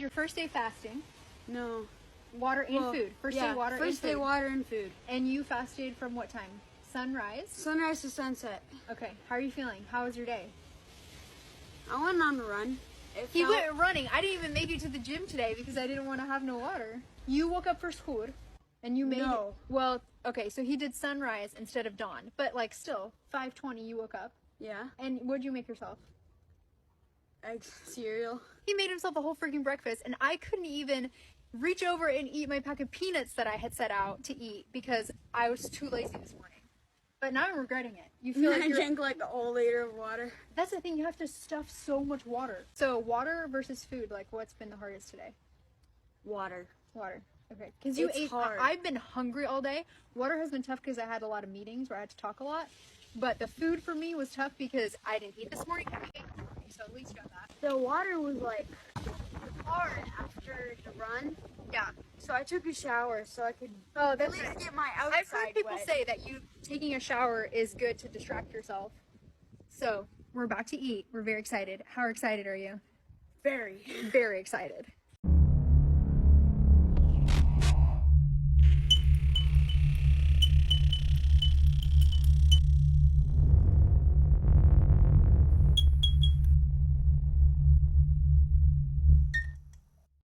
your first day fasting. No. Water and food. First day water and food. First day water and food. And you fasted from what time? Sunrise? Sunrise to sunset. Okay. How are you feeling? How was your day? I went on a run. He went running. I didn't even make it to the gym today because I didn't want to have no water. You woke up for suhoor and you made it. Well, okay, so he did sunrise instead of dawn. But like still, 5:20 you woke up. Yeah. And what'd you make yourself? Eggs, cereal. He made himself a whole freaking breakfast and I couldn't even reach over and eat my pack of peanuts that I had set out to eat because I was too lazy this morning. But now I'm regretting it. You feel like I drank like a whole liter of water. That's the thing, you have to stuff so much water. So water versus food, like what's been the hardest today? Water. Water. Okay. Because you ate hard. I've been hungry all day. Water has been tough because I had a lot of meetings where I had to talk a lot. But the food for me was tough because I didn't eat this morning. I ate this morning, so at least you got that. The water was like hard after the run. Yeah. So I took a shower so I could at least get my outside I've heard people say that you taking a shower is good to distract yourself. So we're about to eat. We're very excited. How excited are you? Very. Very excited.